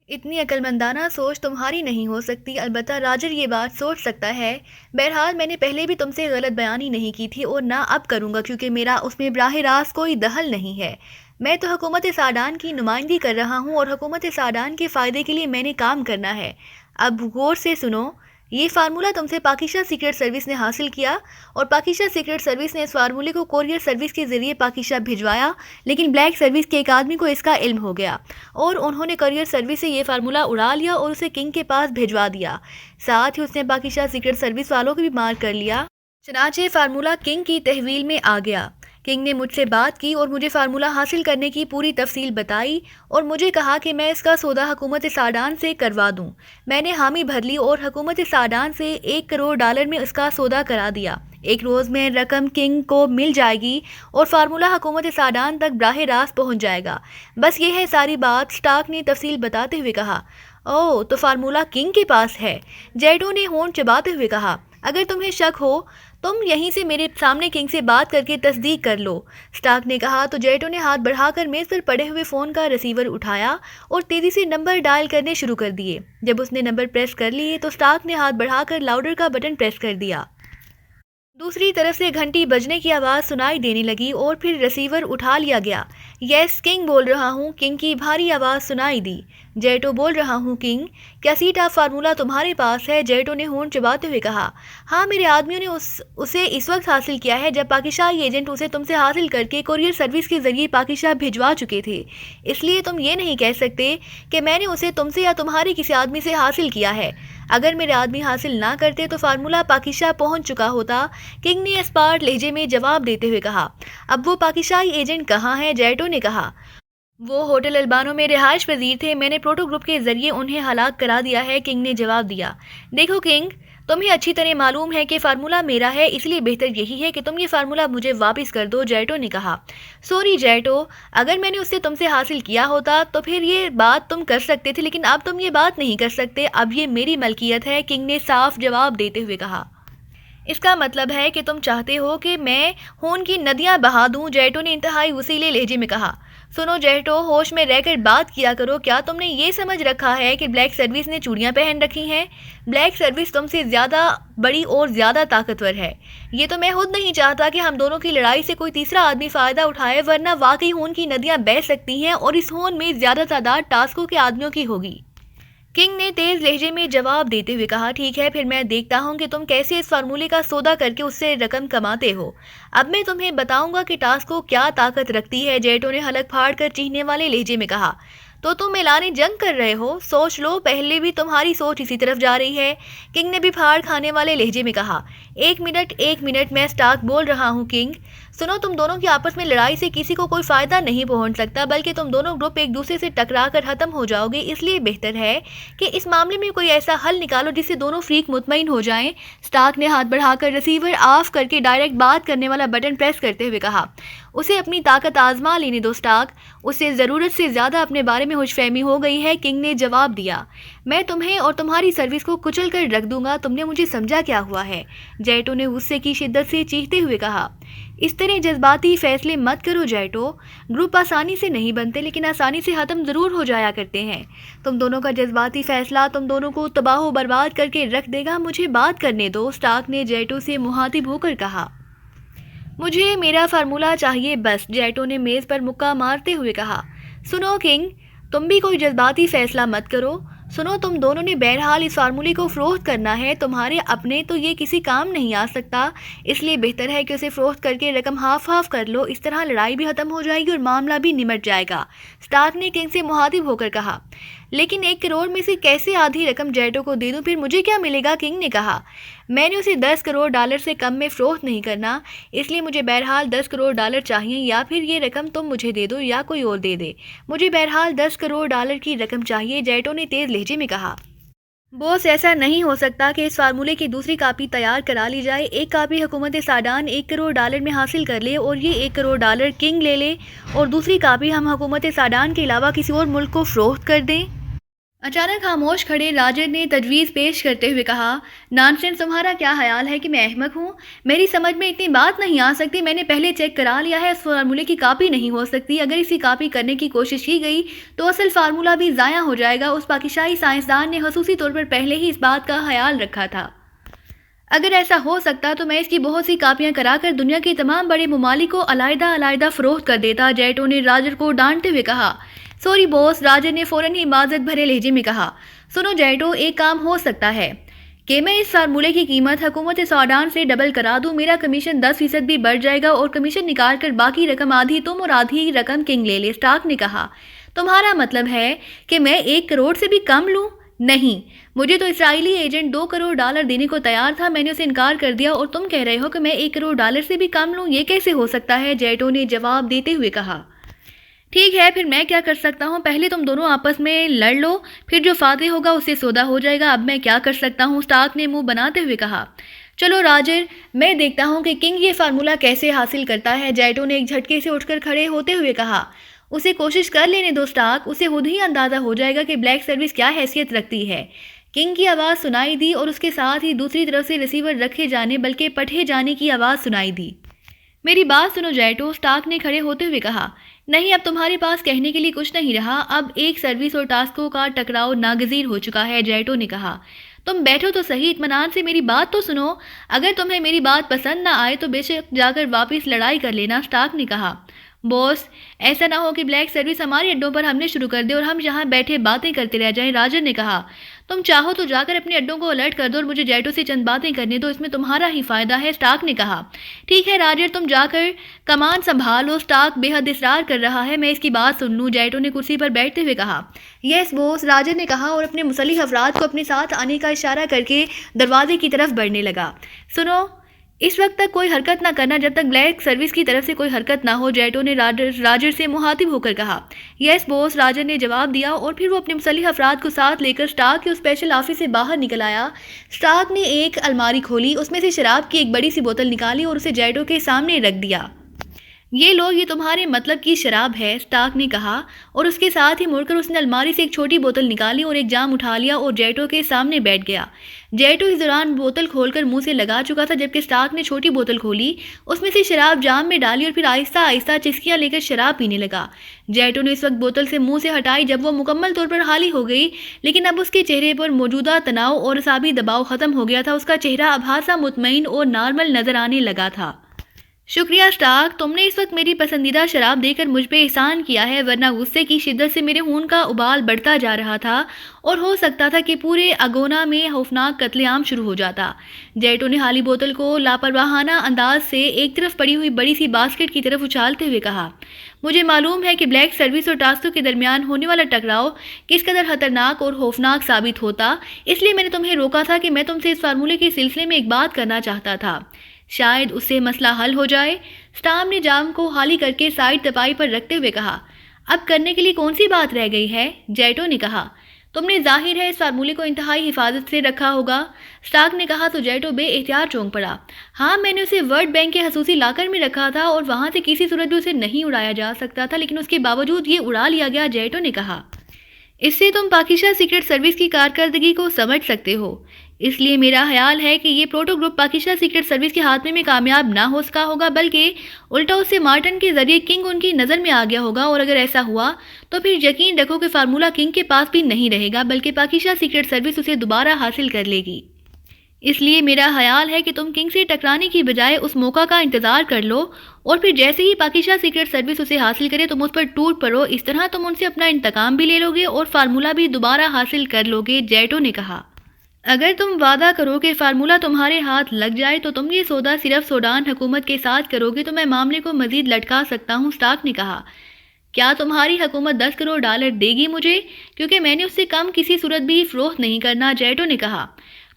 اتنی عقلمندانہ سوچ تمہاری نہیں ہو سکتی، البتہ راجر یہ بات سوچ سکتا ہے۔ بہرحال میں نے پہلے بھی تم سے غلط بیانی نہیں کی تھی اور نہ اب کروں گا، کیونکہ میرا اس میں براہ راست کوئی دخل نہیں ہے۔ میں تو حکومت سعدان کی نمائندگی کر رہا ہوں اور حکومت سعدان کے فائدے کے لیے میں نے کام کرنا ہے۔ اب غور سے سنو، یہ فارمولہ تم سے پاکستان سیکرٹ سروس نے حاصل کیا اور پاکستان سیکرٹ سروس نے اس فارمولے کو کوریئر سروس کے ذریعے پاکستان بھجوایا، لیکن بلیک سروس کے ایک آدمی کو اس کا علم ہو گیا اور انہوں نے کوریئر سروس سے یہ فارمولہ اڑا لیا اور اسے کنگ کے پاس بھجوا دیا۔ ساتھ ہی اس نے پاکستان سیکرٹ سروس والوں کو بھی مار کر لیا۔ چنانچہ فارمولہ کنگ کی تحویل میں آ گیا۔ کنگ نے مجھ سے بات کی اور مجھے فارمولہ حاصل کرنے کی پوری تفصیل بتائی اور مجھے کہا کہ میں اس کا سودا حکومت سعدان سے کروا دوں۔ میں نے حامی بھر لی اور حکومت سعدان سے $1 کروڑ میں اس کا سودا کرا دیا۔ ایک روز میں رقم کنگ کو مل جائے گی اور فارمولہ حکومت سعدان تک براہ راست پہنچ جائے گا۔ بس یہ ہے ساری بات، اسٹارک نے تفصیل بتاتے ہوئے کہا۔ اوہ، تو فارمولہ کنگ کے پاس ہے؟ جیٹو نے ہونٹ چباتے ہوئے کہا۔ اگر تمہیں شک ہو تم یہیں سے میرے سامنے کنگ سے بات کر کے تصدیق کر لو، اسٹارک نے کہا۔ تو جیٹو نے ہاتھ بڑھا کر میز پر پڑے ہوئے فون کا ریسیور اٹھایا اور تیزی سے نمبر ڈائل کرنے شروع کر دیے۔ جب اس نے نمبر پریس کر لیے تو اسٹارک نے ہاتھ بڑھا کر لاؤڈر کا بٹن پریس کر دیا۔ دوسری طرف سے گھنٹی بجنے کی آواز سنائی دینے لگی اور پھر ریسیور اٹھا لیا گیا۔ یس، کنگ بول رہا ہوں، کنگ کی بھاری آواز سنائی دی۔ جیٹو بول رہا ہوں کنگ، کیا سیٹ آف فارمولہ تمہارے پاس ہے؟ جیٹو نے ہونٹ چباتے ہوئے کہا۔ ہاں، میرے آدمیوں نے اسے اس وقت حاصل کیا ہے جب پاکستانی ایجنٹ اسے تم سے حاصل کر کے کوریئر سروس کے ذریعے پاکستان بھجوا چکے تھے۔ اس لیے تم یہ نہیں کہہ سکتے کہ میں نے اسے تم سے یا تمہارے کسی آدمی سے حاصل کیا ہے۔ اگر میرے آدمی حاصل نہ کرتے تو فارمولہ پاکستان پہنچ چکا ہوتا، کنگ نے اسپارٹ لہجے میں جواب دیتے ہوئے کہا۔ اب وہ پاکستانی ایجنٹ کہاں ہے؟ جیٹو نے کہا۔ وہ ہوٹل البانو میں رہائش پذیر تھے، میں نے پروٹو گروپ کے ذریعے انہیں ہلاک کرا دیا ہے، کنگ نے جواب دیا۔ دیکھو کنگ، تمہیں اچھی طرح معلوم ہے کہ فارمولہ میرا ہے، اس لیے بہتر یہی ہے کہ تم یہ فارمولہ مجھے واپس کر دو، جیٹو نے کہا۔ سوری جیٹو، اگر میں نے اس سے تم سے حاصل کیا ہوتا تو پھر یہ بات تم کر سکتے تھے، لیکن اب تم یہ بات نہیں کر سکتے، اب یہ میری ملکیت ہے، کنگ نے صاف جواب دیتے ہوئے کہا۔ اس کا مطلب ہے کہ تم چاہتے ہو کہ میں خون کی ندیاں بہا دوں، جیٹو نے انتہائی وسیلے لہجے میں کہا۔ سنو جیٹو، ہوش میں رہ کر بات کیا کرو، کیا تم نے یہ سمجھ رکھا ہے کہ بلیک سروس نے چوڑیاں پہن رکھی ہیں؟ بلیک سروس تم سے زیادہ بڑی اور زیادہ طاقتور ہے۔ یہ تو میں خود نہیں چاہتا کہ ہم دونوں کی لڑائی سے کوئی تیسرا آدمی فائدہ اٹھائے، ورنہ واقعی خون کی ندیاں بہہ سکتی ہیں اور اس خون میں زیادہ تعداد ٹاسکو کے آدمیوں کی ہوگی۔ کنگ نے تیز لہجے میں جواب دیتے ہوئے کہا۔ ٹھیک ہے، پھر میں دیکھتا ہوں کہ تم کیسے اس فارمولے کا سودا کر کے اس سے رقم کماتے ہو۔ اب میں تمہیں بتاؤں گا کہ ٹاسکو کیا طاقت رکھتی ہے، جیٹو نے حلق پھاڑ کر چیخنے والے لہجے میں کہا۔ تو تم اعلان جنگ کر رہے ہو؟ سوچ لو، پہلے بھی تمہاری سوچ اسی طرف جا رہی ہے، کنگ نے بھی پھاڑ کھانے والے لہجے میں کہا۔ ایک منٹ میں اسٹارک بول رہا ہوں کنگ، سنو، تم دونوں کی آپس میں لڑائی سے کسی کو کوئی فائدہ نہیں پہنچ سکتا، بلکہ تم دونوں گروپ ایک دوسرے سے ٹکرا کر ختم ہو جاؤ گے، اس لیے بہتر ہے کہ اس معاملے میں کوئی ایسا حل نکالو جس سے دونوں فریق مطمئن ہو جائیں۔ اسٹارک نے ہاتھ بڑھا کر ریسیور آف کر کے ڈائریکٹ بات کرنے والا بٹن پریس کرتے ہوئے کہا۔ اسے اپنی طاقت آزما لینے دو اسٹارک، اسے ضرورت سے زیادہ اپنے بارے میں ہوش فہمی ہو گئی ہے، کنگ نے جواب دیا۔ میں تمہیں اور تمہاری سروس کو کچل کر رکھ دوں گا، تم نے مجھے سمجھا کیا ہوا ہے؟ جیٹو نے غصے کی شدت سے چیختے ہوئے کہا۔ اس طرح جذباتی فیصلے مت کرو جیٹو، گروپ آسانی سے نہیں بنتے لیکن آسانی سے ختم ضرور ہو جایا کرتے ہیں۔ تم دونوں کا جذباتی فیصلہ تم دونوں کو تباہ و برباد کر کے رکھ دے گا، مجھے بات کرنے دو، اسٹارک نے جیٹو سے مخاطب ہو کر کہا۔ مجھے میرا فارمولہ چاہیے بس، جیٹو نے میز پر مکہ مارتے ہوئے کہا۔ سنو کنگ، تم بھی کوئی جذباتی فیصلہ مت کرو، سنو، تم دونوں نے بہرحال اس فارمولے کو فروخت کرنا ہے، تمہارے اپنے تو یہ کسی کام نہیں آ سکتا، اس لیے بہتر ہے کہ اسے فروخت کر کے رقم ہاف ہاف کر لو، اس طرح لڑائی بھی ختم ہو جائے گی اور معاملہ بھی نمٹ جائے گا، اسٹارک نے کنگ سے مخاطب ہو کر کہا۔ لیکن 1 کروڑ میں سے کیسے آدھی رقم جیٹو کو دے دوں، پھر مجھے کیا ملے گا؟ کنگ نے کہا۔ میں نے اسے $10 کروڑ سے کم میں فروخت نہیں کرنا، اس لیے مجھے بہرحال $10 کروڑ چاہیے، یا پھر یہ رقم تم مجھے دے دو یا کوئی اور دے دے، مجھے بہرحال $10 کروڑ کی رقم چاہیے، جیٹو نے تیز لہجے میں کہا۔ بوس، ایسا نہیں ہو سکتا کہ اس فارمولے کی دوسری کاپی تیار کرا لی جائے، ایک کاپی حکومت سعدان $1 کروڑ میں حاصل کر لے اور یہ $1 کروڑ کنگ لے لے، اور دوسری کاپی ہم حکومت سعدان کے علاوہ کسی اور ملک کو فروخت کر دیں۔ اچانک خاموش کھڑے راجر نے تجویز پیش کرتے ہوئے کہا، نانسینس، تمہارا کیا خیال ہے کہ میں احمق ہوں؟ میری سمجھ میں اتنی بات نہیں آ سکتی، میں نے پہلے چیک کرا لیا ہے، اس فارمولے کی کاپی نہیں ہو سکتی، اگر اسی کاپی کرنے کی کوشش کی گئی تو اصل فارمولہ بھی ضائع ہو جائے گا۔ اس پاکستانی سائنسدان نے خصوصی طور پر پہلے ہی اس بات کا خیال رکھا تھا۔ اگر ایسا ہو سکتا تو میں اس کی بہت سی کاپیاں کرا کر دنیا کے تمام بڑے ممالک کو علیحدہ علیحدہ فروخت کر دیتا، جیٹو نے راجر کو ڈانٹتے ہوئے کہا۔ سوری بوس، راجر نے فوراً ہی معذرت بھرے لہجے میں کہا۔ سنو جیٹو، ایک کام ہو سکتا ہے کہ میں اس فارمولے کی قیمت حکومت سوڈان سے ڈبل کرا دوں، میرا کمیشن 10% بھی بڑھ جائے گا اور کمیشن نکال کر باقی رقم آدھی تم اور آدھی رقم کنگ لے لے۔ اسٹارک نے کہا، تمہارا مطلب ہے کہ میں 1 کروڑ سے بھی کم لوں؟ نہیں، مجھے تو اسرائیلی ایجنٹ $2 کروڑ دینے کو تیار تھا، میں نے اسے انکار کر دیا اور تم کہہ رہے ہو کہ میں $1 کروڑ سے بھی کم لوں؟ یہ کیسے ہو سکتا ہے؟ جیٹو نے جواب دیتے ہوئے کہا۔ ٹھیک ہے، پھر میں کیا کر سکتا ہوں؟ پہلے تم دونوں آپس میں لڑ لو، پھر جو فاتح ہوگا اس سے سودا ہو جائے گا۔ اب میں کیا کر سکتا ہوں؟ اسٹارک نے منہ بناتے ہوئے کہا۔ چلو راجر، میں دیکھتا ہوں کہ کنگ یہ فارمولہ کیسے حاصل کرتا ہے، جیٹو نے ایک جھٹکے سے اٹھ کر کھڑے ہوتے ہوئے کہا۔ اسے کوشش کر لینے دو اسٹارک، اسے خود ہی اندازہ ہو جائے گا کہ بلیک سروس کیا حیثیت رکھتی ہے۔ کنگ کی آواز سنائی دی اور اس کے ساتھ ہی دوسری طرف سے ریسیور رکھے جانے بلکہ پٹھے جانے کی آواز سنائی دی۔ میری بات سنو جیٹو، اسٹارک نے کھڑے ہوتے ہوئے کہا۔ نہیں، اب تمہارے پاس کہنے کے لیے کچھ نہیں رہا، اب ایک سروس اور ٹاسکوں کا ٹکراؤ ناگزیر ہو چکا ہے، جیٹو نے کہا۔ تم بیٹھو تو صحیح، اطمینان سے میری بات تو سنو، اگر تمہیں میری بات پسند نہ آئے تو بے شک جا کر واپس لڑائی کر لینا، اسٹارک نے کہا۔ بوس، ایسا نہ ہو کہ بلیک سروس ہمارے اڈوں پر حملے شروع کر دے اور ہم یہاں بیٹھے باتیں کرتے رہ جائیں، راجر نے کہا۔ تم چاہو تو جا کر اپنے اڈوں کو الرٹ کر دو اور مجھے جیٹو سے چند باتیں کرنے دو، اس میں تمہارا ہی فائدہ ہے، اسٹارک نے کہا۔ ٹھیک ہے راجر، تم جا کر کمان سنبھالو، اسٹارک بے حد اصرار کر رہا ہے، میں اس کی بات سن لوں، جیٹو نے کرسی پر بیٹھتے ہوئے کہا۔ یس بوس، راجر نے کہا اور اپنے مسلح افراد کو اپنے ساتھ آنے کا اشارہ کر کے دروازے کی طرف بڑھنے لگا۔ سنو، اس وقت تک کوئی حرکت نہ کرنا جب تک بلیک سروس کی طرف سے کوئی حرکت نہ ہو، جیٹو نے راجر سے مخاطب ہو کر کہا۔ یس بوس، راجر نے جواب دیا اور پھر وہ اپنے مسلح افراد کو ساتھ لے کر اسٹارک کے اسپیشل آفس سے باہر نکل آیا۔ اسٹارک نے ایک الماری کھولی، اس میں سے شراب کی ایک بڑی سی بوتل نکالی اور اسے جیٹو کے سامنے رکھ دیا۔ یہ لو، یہ تمہارے مطلب کی شراب ہے، اسٹارک نے کہا اور اس کے ساتھ ہی مڑ کر اس نے الماری سے ایک چھوٹی بوتل نکالی اور ایک جام اٹھا لیا اور جیٹو کے سامنے بیٹھ گیا۔ جیٹو اس دوران بوتل کھول کر منہ سے لگا چکا تھا، جبکہ اسٹارک نے چھوٹی بوتل کھولی، اس میں سے شراب جام میں ڈالی اور پھر آہستہ آہستہ چسکیاں لے کر شراب پینے لگا۔ جیٹو نے اس وقت بوتل سے منہ سے ہٹائی جب وہ مکمل طور پر خالی ہو گئی، لیکن اب اس کے چہرے پر موجودہ تناؤ اور اعصابی دباؤ ختم ہو گیا تھا، اس کا چہرہ اب خاصا مطمئن اور نارمل نظر آنے لگا تھا۔ شکریہ اسٹارک، تم نے اس وقت میری پسندیدہ شراب دے کر مجھ پہ احسان کیا ہے، ورنہ غصے کی شدت سے میرے خون کا ابال بڑھتا جا رہا تھا اور ہو سکتا تھا کہ پورے اگونا میں خوفناک قتل عام شروع ہو جاتا۔ جیٹو نے خالی بوتل کو لاپرواہانہ انداز سے ایک طرف پڑی ہوئی بڑی سی باسکٹ کی طرف اچھالتے ہوئے کہا۔ مجھے معلوم ہے کہ بلیک سروس اور ٹاسکوں کے درمیان ہونے والا ٹکراؤ کس قدر خطرناک اور خوفناک ثابت ہوتا، اس لیے میں نے تمہیں روکا تھا کہ میں تم سے اس فارمولے کے سلسلے میں ایک بات کرنا چاہتا تھا، شاید اس سے مسئلہ حل ہو جائے۔ اسٹارک نے جام کو خالی کر کے سائڈ تپائی پر رکھتے ہوئے کہا۔ اب کرنے کے لیے کون سی بات رہ گئی ہے؟ جیٹو نے کہا۔ تم نے ظاہر ہے اس فارمولے کو انتہائی حفاظت سے رکھا ہوگا، اسٹارک نے کہا تو جیٹو بے اختیار چونک پڑا۔ ہاں، میں نے اسے ورلڈ بینک کے خصوصی لاکر میں رکھا تھا اور وہاں سے کسی صورت بھی اسے نہیں اڑایا جا سکتا تھا، لیکن اس کے باوجود یہ اڑا لیا گیا، جیٹو نے کہا۔ اس سے تم پاکستان سیکرٹ سروس کی کارکردگی کو سمجھ سکتے ہو، اس لیے میرا خیال ہے کہ یہ proto group Pakistan secret service کے ہاتھ میں کامیاب نہ ہو سکا ہوگا، بلکہ الٹا اس سے مارٹن کے ذریعے کنگ ان کی نظر میں آ گیا ہوگا، اور اگر ایسا ہوا تو پھر یقین رکھو کہ فارمولہ کنگ کے پاس بھی نہیں رہے گا، بلکہ پاکستان سیکرٹ سروس اسے دوبارہ حاصل کر لے گی۔ اس لیے میرا خیال ہے کہ تم کنگ سے ٹکرانے کی بجائے اس موقع کا انتظار کر لو اور پھر جیسے ہی پاکستان سیکرٹ سروس اسے حاصل کرے تم اس پر ٹوٹ پڑو، اس طرح تم ان سے اپنا انتقام بھی لے لو گے اور فارمولہ بھی دوبارہ حاصل کر لو گے، جیٹو نے کہا۔ اگر تم وعدہ کرو کہ فارمولہ تمہارے ہاتھ لگ جائے تو تم یہ سودا صرف سوڈان حکومت کے ساتھ کرو گے تو میں معاملے کو مزید لٹکا سکتا ہوں، اسٹارک نے کہا۔ کیا تمہاری حکومت $10 کروڑ دے گی مجھے؟ کیونکہ میں نے اس سے کم کسی صورت بھی فروخت نہیں کرنا، جیٹو نے کہا۔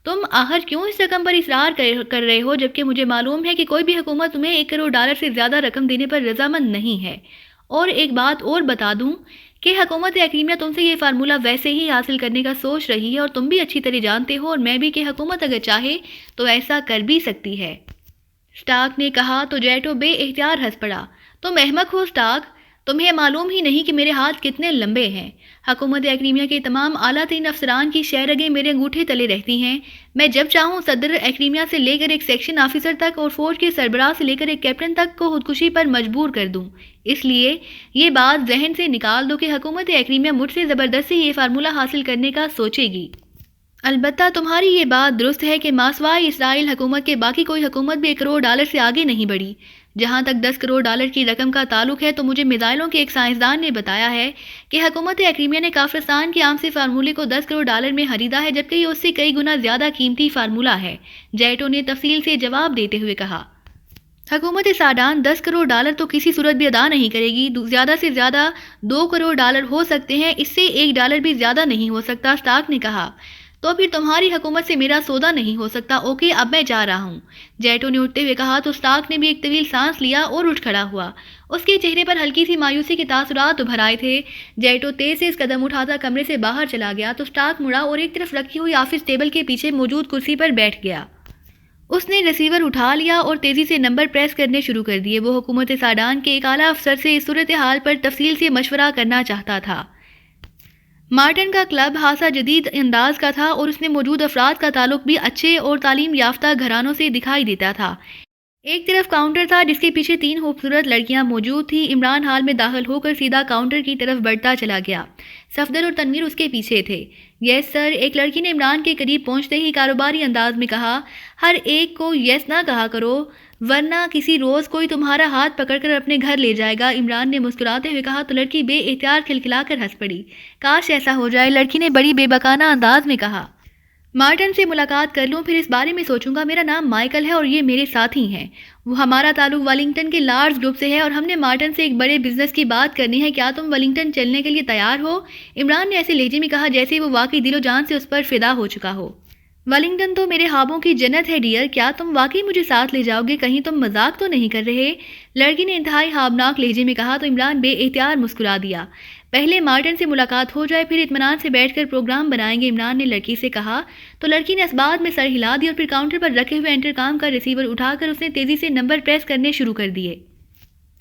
تم آخر کیوں اس رقم پر اصرار کر رہے ہو جبکہ مجھے معلوم ہے کہ کوئی بھی حکومت تمہیں $1 کروڑ سے زیادہ رقم دینے پر رضامند نہیں ہے؟ اور ایک بات اور بتا دوں کہ حکومت حکیمیہ تم سے یہ فارمولہ ویسے ہی حاصل کرنے کا سوچ رہی ہے، اور تم بھی اچھی طرح جانتے ہو اور میں بھی کہ حکومت اگر چاہے تو ایسا کر بھی سکتی ہے، اسٹارک نے کہا تو جیٹو بے اختیار ہنس پڑا۔ تم احمق ہو اسٹارک، تمہیں معلوم ہی نہیں کہ میرے ہاتھ کتنے لمبے ہیں۔ حکومت ایکریمیا کے تمام اعلیٰ ترین افسران کی شہرگیں میرے انگوٹھے تلے رہتی ہیں۔ میں جب چاہوں صدر ایکریمیا سے لے کر ایک سیکشن آفیسر تک اور فوج کے سربراہ سے لے کر ایک کیپٹن تک کو خودکشی پر مجبور کر دوں۔ اس لیے یہ بات ذہن سے نکال دو کہ حکومت ایکریمیا مجھ سے زبردستی یہ فارمولہ حاصل کرنے کا سوچے گی۔ البتہ تمہاری یہ بات درست ہے کہ ماسوائے اسرائیل حکومت کے باقی کوئی حکومت بھی $1 کروڑ سے آگے نہیں بڑھی۔ جہاں تک $10 کروڑ کی رقم کا تعلق ہے تو مجھے میزائلوں کے ایک سائنسدان نے بتایا ہے کہ حکومت ایکریمیا نے کافرستان کے عام سے فارمولے کو $10 کروڑ میں خریدا ہے، جبکہ یہ اس سے کئی گنا زیادہ قیمتی فارمولہ ہے۔ جیٹو نے تفصیل سے جواب دیتے ہوئے کہا، حکومت صادان $10 کروڑ تو کسی صورت بھی ادا نہیں کرے گی۔ زیادہ سے زیادہ $2 کروڑ ہو سکتے ہیں، اس سے $1 بھی زیادہ نہیں ہو سکتا۔ اسٹارک نے کہا، تو پھر تمہاری حکومت سے میرا سودا نہیں ہو سکتا۔ اوکے، اب میں جا رہا ہوں، جیٹو نے اٹھتے ہوئے کہا تو اسٹارک نے بھی ایک طویل سانس لیا اور اٹھ کھڑا ہوا۔ اس کے چہرے پر ہلکی سی مایوسی کے تاثرات ابھر آئے تھے۔ جیٹو تیز سے اس قدم اٹھاتا کمرے سے باہر چلا گیا تو اسٹارک مڑا اور ایک طرف رکھی ہوئی آفس ٹیبل کے پیچھے موجود کرسی پر بیٹھ گیا۔ اس نے ریسیور اٹھا لیا اور تیزی سے نمبر پریس کرنے شروع کر دیے۔ وہ حکومت صادان کے ایک اعلیٰ افسر سے اس صورتحال پر تفصیل سے مشورہ کرنا چاہتا تھا۔ مارٹن کا کلب خاصا جدید انداز کا تھا اور اس میں موجود افراد کا تعلق بھی اچھے اور تعلیم یافتہ گھرانوں سے دکھائی دیتا تھا۔ ایک طرف کاؤنٹر تھا جس کے پیچھے 3 خوبصورت لڑکیاں موجود تھیں۔ عمران ہال میں داخل ہو کر سیدھا کاؤنٹر کی طرف بڑھتا چلا گیا۔ صفدر اور تنویر اس کے پیچھے تھے۔ یس سر، ایک لڑکی نے عمران کے قریب پہنچتے ہی کاروباری انداز میں کہا۔ ہر ایک کو یس نہ کہا کرو ورنہ کسی روز کوئی تمہارا ہاتھ پکڑ کر اپنے گھر لے جائے گا، عمران نے مسکراتے ہوئے کہا تو لڑکی بے اختیار کھلکھلا کر ہنس پڑی۔ کاش ایسا ہو جائے، لڑکی نے بڑی بے باکانہ انداز میں کہا۔ مارٹن سے ملاقات کر لوں، پھر اس بارے میں سوچوں گا۔ میرا نام مائیکل ہے اور یہ میرے ساتھی ہیں۔ وہ ہمارا تعلق ویلنگٹن کے لارڈز گروپ سے ہے اور ہم نے مارٹن سے ایک بڑے بزنس کی بات کرنی ہے۔ کیا تم ویلنگٹن چلنے کے لیے تیار ہو؟ عمران نے ایسے لہجے میں کہا جیسے وہ واقعی دل و جان سے اس پر فدا ہو چکا ہو۔ ویلنگٹن تو میرے خوابوں کی جنت ہے ڈیئر، کیا تم واقعی مجھے ساتھ لے جاؤ گے؟ کہیں تم مذاق تو نہیں کر رہے؟ لڑکی نے انتہائی خوابناک لہجے میں کہا تو عمران بے اختیار مسکرا دیا۔ پہلے مارٹن سے ملاقات ہو جائے پھر اطمینان سے بیٹھ کر پروگرام بنائیں گے، عمران نے لڑکی سے کہا تو لڑکی نے اسبات میں سر ہلا دی اور پھر کاؤنٹر پر رکھے ہوئے انٹرکام کا ریسیور اٹھا کر اس نے تیزی سے نمبر پریس کرنے شروع کر دیے۔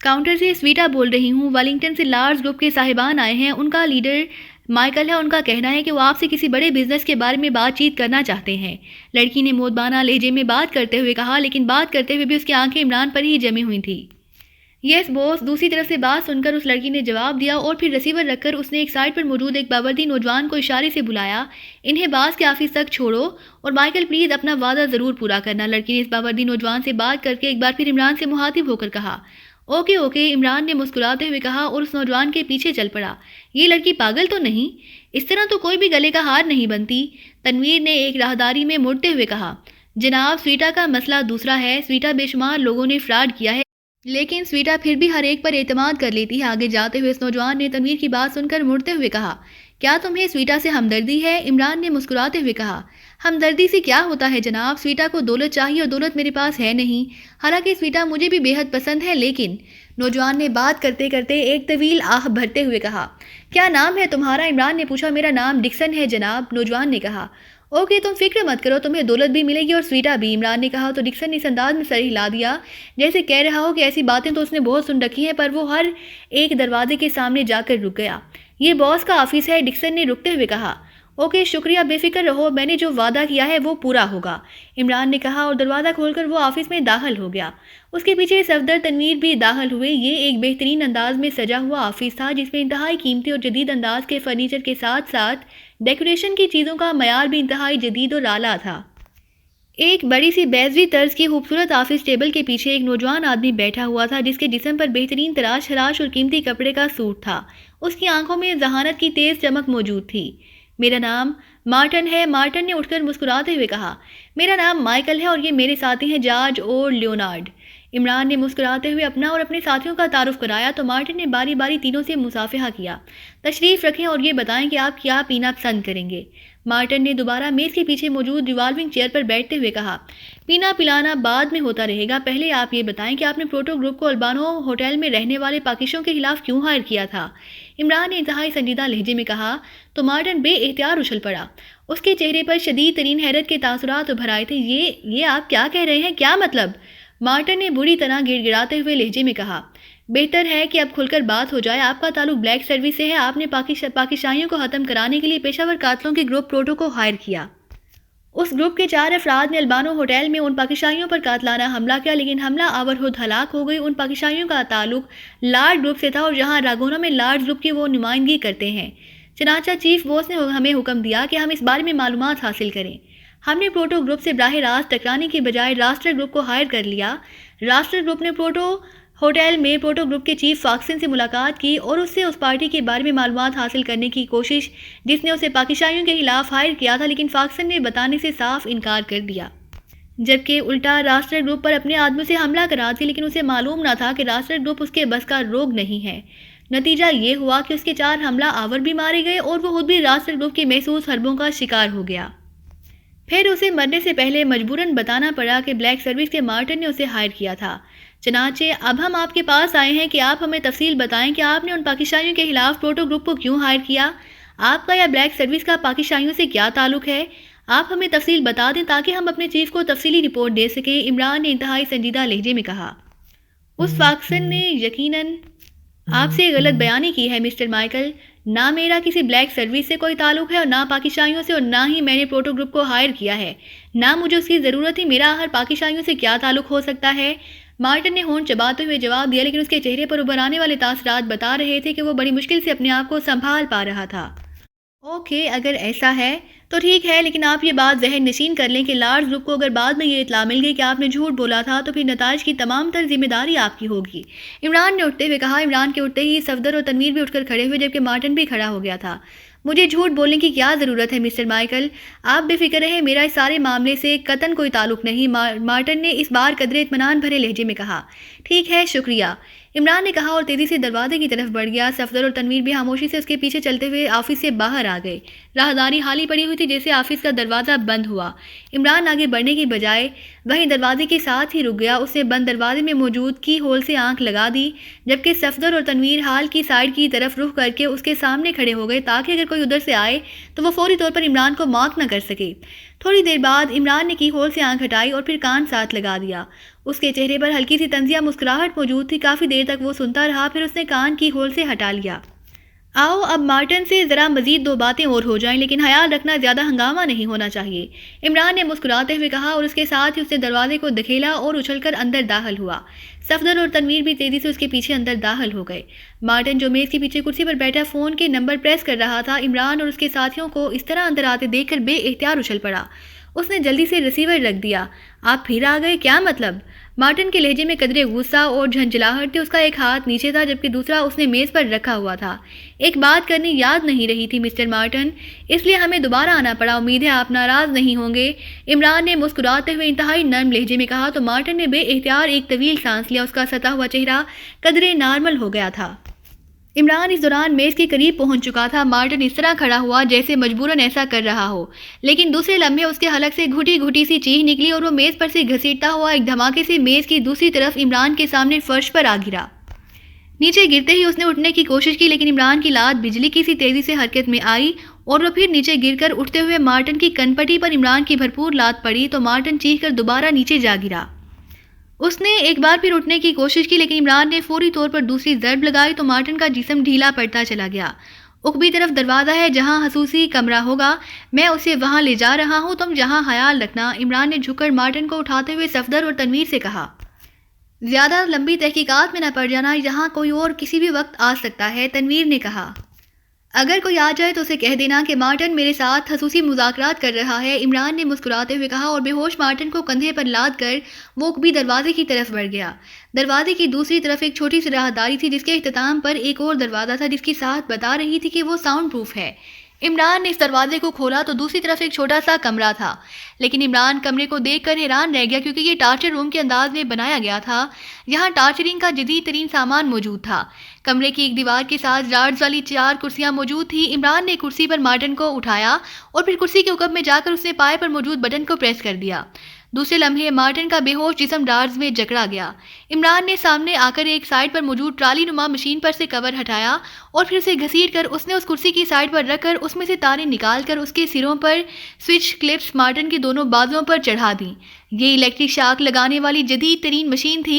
کاؤنٹر سے سویٹا بول رہی ہوں، ویلنگٹن سے لارڈز گروپ کے صاحبان آئے ہیں، ان کا لیڈر مائیکل ہے۔ ان کا کہنا ہے کہ وہ آپ سے کسی بڑے بزنس کے بارے میں بات چیت کرنا چاہتے ہیں، لڑکی نے مودبانہ لہجے میں بات کرتے ہوئے کہا، لیکن بات کرتے ہوئے بھی اس کی آنکھیں عمران پر ہی جمی ہوئی تھیں۔ یس بوس، دوسری طرف سے بات سن کر اس لڑکی نے جواب دیا اور پھر ریسیور رکھ کر اس نے ایک سائٹ پر موجود ایک باوردی نوجوان کو اشارے سے بلایا، انہیں باس کے آفس تک چھوڑو اور مائیکل پلیز اپنا وعدہ ضرور پورا کرنا۔ لڑکی نے اس باوردی نوجوان سے بات کر کے ایک بار پھر عمران سے مخاطب ہو کر کہا۔ اوکے اوکے، عمران نے مسکراتے ہوئے کہا اور اس نوجوان کے پیچھے چل پڑا۔ یہ لڑکی پاگل تو نہیں؟ اس طرح تو کوئی بھی گلے کا ہار نہیں بنتی، تنویر نے ایک راہداری میں مڑتے ہوئے کہا۔ جناب، سویٹا کا مسئلہ دوسرا ہے۔ سویٹا بے شمار لوگوں نے فراڈ کیا ہے لیکن سویٹا پھر بھی ہر ایک پر اعتماد کر لیتی ہے۔ آگے جاتے ہوئے اس نوجوان نے تنویر کی بات سن کر مڑتے ہوئے کہا، کیا تمہیں سویٹا سے ہمدردی ہے؟ عمران نے مسکراتے ہوئے کہا، ہمدردی سے کیا ہوتا ہے جناب، سویٹا کو دولت چاہیے اور دولت میرے پاس ہے نہیں، حالانکہ سویٹا مجھے بھی بے حد پسند ہے لیکن نوجوان نے بات کرتے کرتے ایک طویل آہ بھرتے ہوئے کہا۔ کیا نام ہے تمہارا؟ عمران نے پوچھا۔ میرا نام ڈکسن ہے جناب، نوجوان نے کہا۔ اوکے، تم فکر مت کرو، تمہیں دولت بھی ملے گی اور سویٹا بھی، عمران نے کہا تو ڈکسن نے اس انداز میں سر ہلا دیا جیسے کہہ رہا ہو کہ ایسی باتیں تو اس نے بہت سن رکھی ہیں، پر وہ ہر ایک دروازے کے سامنے جا کر رک گیا۔ یہ باس کا آفس ہے، ڈکسن نے رکتے ہوئے کہا۔ اوکے شکریہ، بے فکر رہو، میں نے جو وعدہ کیا ہے وہ پورا ہوگا، عمران نے کہا اور دروازہ کھول کر وہ آفس میں داخل ہو گیا۔ اس کے پیچھے صفدر تنویر بھی داخل ہوئے۔ یہ ایک بہترین انداز میں سجا ہوا آفس تھا جس میں انتہائی قیمتی اور جدید انداز کے فرنیچر کے ساتھ ساتھ ڈیکوریشن کی چیزوں کا معیار بھی انتہائی جدید اور اعلیٰ تھا۔ ایک بڑی سی بیضوی طرز کی خوبصورت آفس ٹیبل کے پیچھے ایک نوجوان آدمی بیٹھا ہوا تھا جس کے جسم پر بہترین تراش خراش اور قیمتی کپڑے کا سوٹ تھا۔ اس کی آنکھوں میں ذہانت کی تیز چمک موجود تھی۔ میرا نام مارٹن ہے، مارٹن نے اٹھ کر مسکراتے ہوئے کہا۔ میرا نام مائیکل ہے اور یہ میرے ساتھی ہیں جارج اور لیونارڈ، عمران نے مسکراتے ہوئے اپنا اور اپنے ساتھیوں کا تعارف کرایا تو مارٹن نے باری باری تینوں سے مصافحہ کیا۔ تشریف رکھیں اور یہ بتائیں کہ آپ کیا پینا پسند کریں گے، مارٹن نے دوبارہ میز کے پیچھے موجود ریوالونگ چیئر پر بیٹھتے ہوئے کہا۔ پینا پلانا بعد میں ہوتا رہے گا، پہلے آپ یہ بتائیں کہ آپ نے پروٹو گروپ کو البانو ہوٹل میں رہنے والے پاکستانیوں کے خلاف کیوں ہائر کیا تھا، عمران نے انتہائی سنجیدہ لہجے میں کہا تو مارٹن بے اختیار اچھل پڑا۔ اس کے چہرے پر شدید ترین حیرت کے تاثرات ابھر آئے تھے۔ یہ آپ کیا کہہ رہے ہیں، کیا مطلب، مارٹن نے بری طرح گڑ گڑاتے ہوئے لہجے میں کہا۔ بہتر ہے کہ اب کھل کر بات ہو جائے۔ آپ کا تعلق بلیک سروس سے ہے۔ آپ نے پاکستانیوں کو ختم کرانے کے لیے پیشہ ور قاتلوں کے گروپ پروٹو کو ہائر کیا۔ اس گروپ کے 4 افراد نے البانو ہوٹل میں ان پاکستانیوں پر قاتلانہ حملہ کیا، لیکن حملہ آور خود ہلاک ہو گئی۔ ان پاکستانیوں کا تعلق لارڈ گروپ سے تھا اور جہاں راگونا میں لارڈ گروپ کی وہ نمائندگی کرتے ہیں۔ چنانچہ چیف بوس نے ہمیں حکم دیا کہ ہم اس بارے میں معلومات حاصل کریں۔ ہم نے پروٹو گروپ سے براہ راست ٹکرانے کی بجائے راسٹر گروپ کو ہائر کر لیا۔ راسٹر گروپ نے پروٹو ہوٹل میں پروٹو گروپ کے چیف فاکسن سے ملاقات کی اور اس سے اس پارٹی کے بارے میں معلومات حاصل کرنے کی کوشش جس نے اسے پاکستانیوں کے خلاف ہائر کیا تھا، لیکن فاکسن نے بتانے سے صاف انکار کر دیا، جبکہ الٹا راسٹر گروپ پر اپنے آدمیوں سے حملہ کرا تھی، لیکن اسے معلوم نہ تھا کہ راسٹر گروپ اس کے بس کا روگ نہیں ہے۔ نتیجہ یہ ہوا کہ اس کے 4 حملہ آور بھی مارے گئے اور وہ خود بھی راسٹر گروپ کی محسوس حربوں کا شکار ہو گیا۔ پھر اسے مرنے سے پہلے مجبوراً بتانا پڑا کہ بلیک سروس کے مارٹن نے اسے ہائر کیا تھا۔ چنانچہ اب ہم آپ کے پاس آئے ہیں کہ آپ ہمیں تفصیل بتائیں کہ آپ نے ان پاکستانیوں کے خلاف پروٹو گروپ کو کیوں ہائر کیا۔ آپ کا یا بلیک سروس کا پاکستانیوں سے کیا تعلق ہے؟ آپ ہمیں تفصیل بتا دیں تاکہ ہم اپنے چیف کو تفصیلی رپورٹ دے سکیں، عمران نے انتہائی سنجیدہ لہجے میں کہا۔ اس فاکسن نے یقیناً آپ سے غلط بیانی کی ہے مسٹر مائیکل۔ نہ میرا کسی بلیک سروس سے کوئی تعلق ہے اور نہ پاکستانیوں سے، اور نہ ہی میں نے پروٹو گروپ کو ہائر کیا ہے۔ نہ مجھے اس کی ضرورت ہی، میرا آخر پاکستانیوں سے کیا تعلق ہو سکتا ہے؟ مارٹن نے ہونٹ چباتے ہوئے جواب دیا، لیکن اس کے چہرے پر ابھر آنے والے تاثرات بتا رہے تھے کہ وہ بڑی مشکل سے اپنے آپ کو سنبھال پا رہا تھا۔ اوکے، اگر ایسا ہے تو ٹھیک ہے، لیکن آپ یہ بات ذہن نشین کر لیں کہ لارڈ گروپ کو اگر بعد میں یہ اطلاع مل گئی کہ آپ نے جھوٹ بولا تھا تو پھر نتائج کی تمام تر ذمہ داری آپ کی ہوگی۔ عمران نے اٹھتے ہوئے کہا۔ عمران کے اٹھتے ہی صفدر اور تنویر بھی اٹھ کر کھڑے ہوئے، جبکہ مارٹن بھی کھڑا ہو گیا تھا۔ مجھے جھوٹ بولنے کی کیا ضرورت ہے مسٹر مائیکل؟ آپ بے فکر رہیں، میرا اس سارے معاملے سے قطعاً کوئی تعلق نہیں، مارٹن نے اس بار قدرے اطمینان بھرے لہجے میں کہا۔ ٹھیک ہے، شکریہ، عمران نے کہا اور تیزی سے دروازے کی طرف بڑھ گیا۔ صفدر اور تنویر بھی خاموشی سے اس کے پیچھے چلتے ہوئے آفس سے باہر آ گئے۔ راہداری خالی پڑی ہوئی تھی جیسے آفس کا دروازہ بند ہوا۔ عمران آگے بڑھنے کی بجائے وہیں دروازے کے ساتھ ہی رک گیا۔ اس نے بند دروازے میں موجود کی ہول سے آنکھ لگا دی، جبکہ صفدر اور تنویر ہال کی سائڈ کی طرف رخ کر کے اس کے سامنے کھڑے ہو گئے تاکہ اگر کوئی ادھر سے آئے تو وہ فوری طور پر عمران کو مارک نہ کر سکے۔ تھوڑی دیر بعد عمران نے کی ہول سے آنکھ ہٹائی اور پھر کان ساتھ لگا دیا۔ اس کے چہرے پر ہلکی سی طنزیہ مسکراہٹ موجود تھی۔ کافی دیر تک وہ سنتا رہا، پھر اس نے کان کی ہول سے ہٹا لیا۔ آؤ اب مارٹن سے ذرا مزید 2 باتیں اور ہو جائیں، لیکن خیال رکھنا زیادہ ہنگامہ نہیں ہونا چاہیے، عمران نے مسکراتے ہوئے کہا اور اس کے ساتھ ہی اس نے دروازے کو دھکیلا اور اچھل کر اندر داخل ہوا۔ صفدر اور تنویر بھی تیزی سے اس کے پیچھے اندر داخل ہو گئے۔ مارٹن جو میز کے پیچھے کرسی پر بیٹھا فون کے نمبر پریس کر رہا تھا، عمران اور اس کے ساتھیوں کو اس طرح اندر آتے دیکھ کر بے اختیار اچھل پڑا۔ اس نے جلدی سے ریسیور رکھ دیا۔ آپ پھر آ گئے، کیا مطلب؟ مارٹن کے لہجے میں قدرے غصہ اور جھنجھلاہٹ تھی۔ اس کا ایک ہاتھ نیچے تھا جبکہ دوسرا اس نے میز پر رکھا ہوا تھا۔ ایک بات کرنی یاد نہیں رہی تھی مسٹر مارٹن، اس لیے ہمیں دوبارہ آنا پڑا، امید ہے آپ ناراض نہیں ہوں گے، عمران نے مسکراتے ہوئے انتہائی نرم لہجے میں کہا تو مارٹن نے بے اختیار ایک طویل سانس لیا۔ اس کا ستا ہوا چہرہ قدرے نارمل ہو گیا تھا۔ عمران اس دوران میز کے قریب پہنچ چکا تھا۔ مارٹن اس طرح کھڑا ہوا جیسے مجبوراً ایسا کر رہا ہو، لیکن دوسرے لمحے اس کے حلق سے گھٹی گھٹی سی چیخ نکلی اور وہ میز پر سے گھسیٹتا ہوا ایک دھماکے سے میز کی دوسری طرف عمران کے سامنے فرش پر آ گرا۔ نیچے گرتے ہی اس نے اٹھنے کی کوشش کی، لیکن عمران کی لات بجلی کی سی تیزی سے حرکت میں آئی اور وہ پھر نیچے گر کر اٹھتے ہوئے مارٹن کی کنپٹی پر عمران کی بھرپور لات پڑی تو مارٹن چیخ کر دوبارہ نیچے جا گرا۔ اس نے ایک بار پھر اٹھنے کی کوشش کی، لیکن عمران نے فوری طور پر دوسری ضرب لگائی تو مارٹن کا جسم ڈھیلا پڑتا چلا گیا۔ عقبی طرف دروازہ ہے جہاں خصوصی کمرہ ہوگا، میں اسے وہاں لے جا رہا ہوں، تم جہاں خیال رکھنا، عمران نے جھک کر مارٹن کو اٹھاتے ہوئے صفدر اور تنویر سے کہا۔ زیادہ لمبی تحقیقات میں نہ پڑ جانا، یہاں کوئی اور کسی بھی وقت آ سکتا ہے، تنویر نے کہا۔ اگر کوئی آ جائے تو اسے کہہ دینا کہ مارٹن میرے ساتھ خصوصی مذاکرات کر رہا ہے، عمران نے مسکراتے ہوئے کہا اور بے ہوش مارٹن کو کندھے پر لاد کر وہ بھی دروازے کی طرف بڑھ گیا۔ دروازے کی دوسری طرف ایک چھوٹی سی راہداری تھی جس کے اختتام پر ایک اور دروازہ تھا جس کی ساتھ بتا رہی تھی کہ وہ ساؤنڈ پروف ہے۔ عمران نے اس دروازے کو کھولا تو دوسری طرف ایک چھوٹا سا کمرہ تھا، لیکن عمران کمرے کو دیکھ کر حیران رہ گیا کیونکہ یہ ٹارچر روم کے انداز میں بنایا گیا تھا۔ یہاں ٹارچرنگ کا جدید ترین سامان موجود تھا۔ کمرے کی ایک دیوار کے ساتھ جارڈز والی 4 کرسیاں موجود تھیں۔ عمران نے کرسی پر مارٹن کو اٹھایا اور پھر کرسی کے عقب میں جا کر اس نے پائے پر موجود بٹن کو پریس کر دیا۔ دوسرے لمحے مارٹن کا بے ہوش جسم ڈارز میں جکڑا گیا۔ عمران نے سامنے آ کر ایک سائڈ پر موجود ٹرالی نما مشین پر سے کور ہٹایا اور پھر اسے گھسیٹ کر اس نے اس کرسی کی سائڈ پر رکھ کر اس میں سے تاریں نکال کر اس کے سروں پر سوئچ کلپس مارٹن کے دونوں بازوؤں پر چڑھا دیں۔ یہ الیکٹرک شاک لگانے والی جدید ترین مشین تھی۔